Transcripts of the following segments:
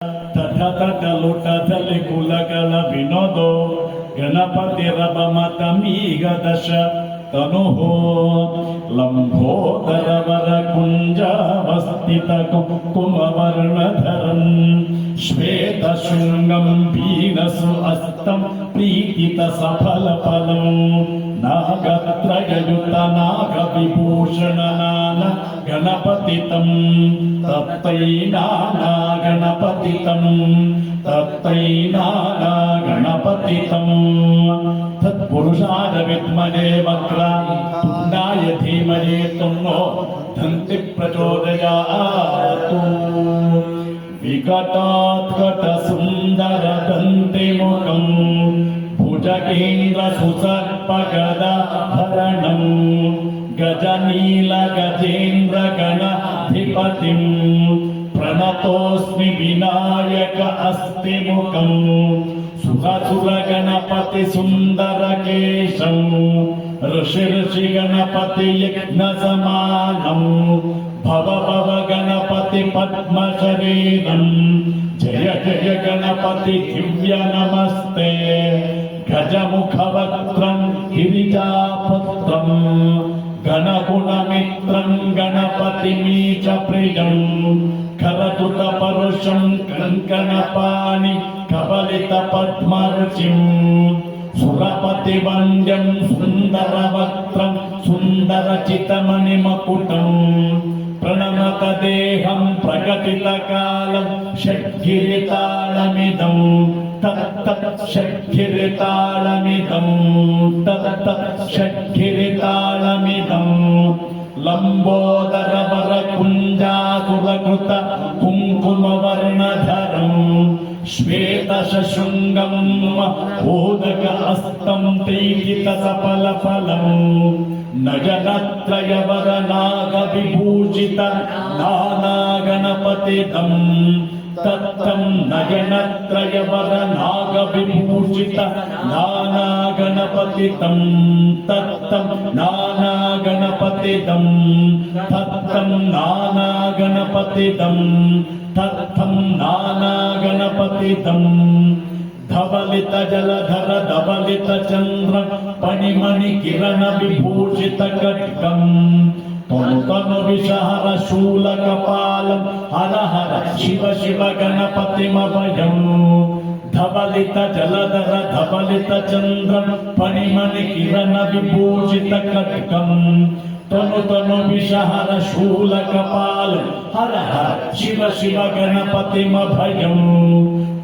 ತಟತಟಲುಟದಲ್ಲಿ ಕುಲಗಳ ವಿನೋದೋ ಗಣಪತಿರವಮತಮೀಗ ದಶ ತನುಹೋ ಲಂಬೋದರವರ ಕುಂಜಾವಸ್ಥಿತ ಕುಂಕುಮವರ್ಣಧರಂ ಶ್ವೇತ ಶೃಂಗಂ ಪೀನಸು ಅಸ್ತಂ ಪ್ರೀತಿತ ಸಫಲ ಫಲಂ ನಾಗತ್ರಯಯುತ ನಾಗ ವಿಭೂಷಣ ನಾನ ಗಣಪತಿತಂ ತತ್ತೈ ನಾನಾ ಗಣಪತಿತಂ ತತ್ತೈ ನಾನಾ ಗಣಪತಿತಂ ತತ್ಪುರುಷಾಯ ವಿದ್ಮಹೇ ವಕ್ರಾತುಂಡಾಯ ಧೀಮಹಿ ತನ್ನೋ ದಂತಿ ಪ್ರಚೋದಯಾತು ವಿಕಟಾತ್ಕಟ ಸುಂದರ ದಂತಿ ಮುಖಂ ಭುಜಗೇಂದ್ರ ಸುಸರ್ಪಗದಾಭರಣಂ ಗಜನೀಲ ಗಜೇಂದ್ರ ಗಣಾಧಿಪತಿಂ ಪ್ರಣತೋಸ್ಮಿ ವಿನಾಯಕ ಅಸ್ತಿ ಮುಖಂ ಸುರಸುರ ಗಣಪತಿ ಸುಂದರ ಕೇಶಂ ಋಷಿ ಗಣಪತಿ ಯಜ್ಞ ಸಮಾನಂ ಭವ ಭವ ಗಣಪತಿ ಪದ್ಮ ಶರೀರಂ ಜಯ ಜಯ ಗಣಪತಿ ದಿವ್ಯ ನಮಸ್ತೆ ಗಜಮುಖವಕ್ತ್ರಂ ಗಿರಿಜಾಪತ್ರಂ ಗಣಗುಣಮಿತ್ರಂ ಗಣಪತಿಮೀಚ ಪ್ರಿಯಂ ಕರತುತ ಪರುಷಂ ಕಂಕಣಪಾಣಿ ಕಬಲಿತ ಪದ್ಮರುಚಿಂ ಸುರಪತಿ ವಂದ್ಯಂ ಸುಂದರ ವಕ್ತ್ರಂ ಸುಂದರ ಚಿತಮಣಿ ಮಕುಟಂ ಪ್ರಣಮತ ದೇಹಂ ಪ್ರಕಟಿತ ಕಾಲಂ ಷಡ್ಗಿರಿತಾಳಮಿದಂ ತತ್ ಷಡ್ಗಿರಿತಾಳಮಿದಂ ತತ್ ಷಡ್ಗಿರಿತಾಳಮಿದಂ ಲಂಬೋದರ ವರ ಕುಂಜಾಸುರಕೃತ ಕುಂಕುಮವರ್ಣಧರಂ ಶ್ವೇತ ಶೃಂಗಂ ಮೋದಕ ಅಸ್ತಂ ಪ್ರೀತಿತ ಸಫಲ ಫಲಂ ನಯನತ್ರಯವರ ನಾಗ ವಿಭೂಷಿತ ನಾನಾ ಗಣಪತಿತಂ ತತ್ತಂ ನಯನತ್ರಯವರ ನಾಗ ವಿಭೂಷಿತ ನಾನಾ ಗಣಪತಿತಂ ತತ್ತಂ ನಾನಾ ಗಣಪತಿತಂ ತತ್ತಂ ನಾನಾ ಗಣಪತಿತಂ ತತ್ತಂ ನಾನಾ ಗಣಪತಿತಂ ಧವಲಿತ ಜಲಧರ ಧವಲಿತ ಚಂದ್ರ ಪಣಿಮಣಿ ಕಿರಣ ವಿಭೂಷಿತ ಖಡ್ಗಂ ತನು ತನು ವಿಷಹರ ಶೂಲ ಕಪಾಲಂ ಹರ ಹರ ಶಿವ ಶಿವ ಗಣಪತಿಮಭಯಂ ಧವಲಿತ ಜಲಧರ ಧವಲಿತ ಚಂದ್ರ ಪಣಿಮಣಿ ಕಿರಣ ವಿಭೂಷಿತ ಖಡ್ಗಂ ತನು ತನು ವಿಷಹರ ಶೂಲ ಕಪಾಲಂ ಹರ ಹರ ಶಿವ ಶಿವ ಗಣಪತಿಮಭಯಂ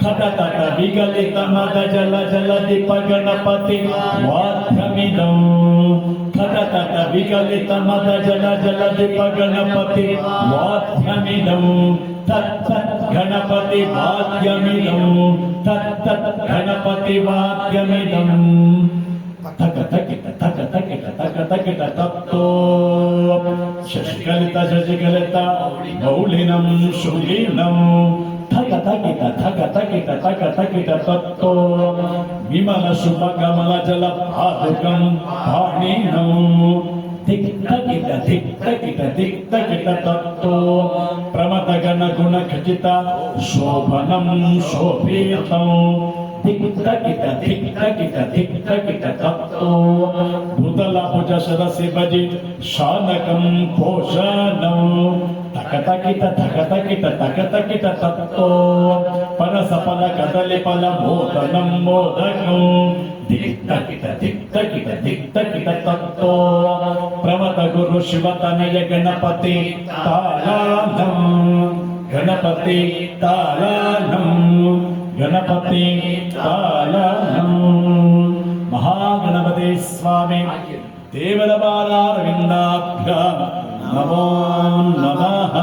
ಖಟತಟ ವಿಗಲಿತ ಮದ ಜಲ ಜಲಧಿಪ ಗಣಪತಿ ವಾದ್ಯಮಿದಂ ಖಟತಟ ವಿಗಲಿತ ಮದ ಜಲ ಜಲಧಿಪ ಗಣಪತಿ ವಾದ್ಯಮಿದಂ ತತ್ ಗಣಪತಿ ವಾದ್ಯಮಿದಂ ತತ್ ಗಣಪತಿ ವಾದ್ಯಮಿದಂ ತಕ ತಕಿಟ ತಕ ತಕಿಟ ತಕ ತಕಿಟ ತತ್ತೋ ಶಶಿಕಲಿತ ಶಶಿಕಲಿತ ಗೌಳಿನಂ ಶುಲಿನಂ ಥಕ ತಕಿಟ ಥಕ ತಕಿಟ ತಕ ತಕಿಟ ತತ್ತೋ ವಿಮಲ ಶುಭ ಕಮಲ ಜಲ ಪಾದುಕಂ ಪಾಣಿನಂ ಧಿಕ್ ತಕಿಟ ಧಿಕ್ ತಕಿಟ ಧಿಕ್ ತಕಿಟ ತತ್ತೋ ಪ್ರಮದ ಗಣ ಗುಣ ಖಚಿತ ಶೋಭನಂ ಶೋಭಿತಂ ಧಿಕ್ ತಕಿಟ ಧಿಕ್ ತಕಿಟ ಧಿಕ್ ತಕಿಟ ತತ್ತೋ ಭೂತಲ ಭುಜ ಸರಸಿ ಭಜಿ ಶಾನಕಂ ಭೂಷಣಂ ತಕತಕಿಟ ತಕತಕಿಟ ತಕತಕಿಟ ತತ್ತೋ ಪರಸಫಲ ಕದಲಿ ಫಲ ಮೋದನಂ ಮೋದಕಂ ದಿಕ್ತಕಿಟ ದಿಕ್ತಕಿಟ ದಿಕ್ತಕಿಟ ತತ್ತೋ ಪ್ರಮತ ಗುರು ಶಿವತನಯ ಗಣಪತಿ ತಾಳಾನಂ ಗಣಪತಿ ತಾಳಾನಂ ಗಣಪತಿ ತಾಳಾನಂ ಮಹಾಗಣಪತಿ ಸ್ವಾಮಿ ದೇವರ ಬಾಲಾರವಿಂದಾಭ್ಯಾಂ ನಮೋ ನಮಃ.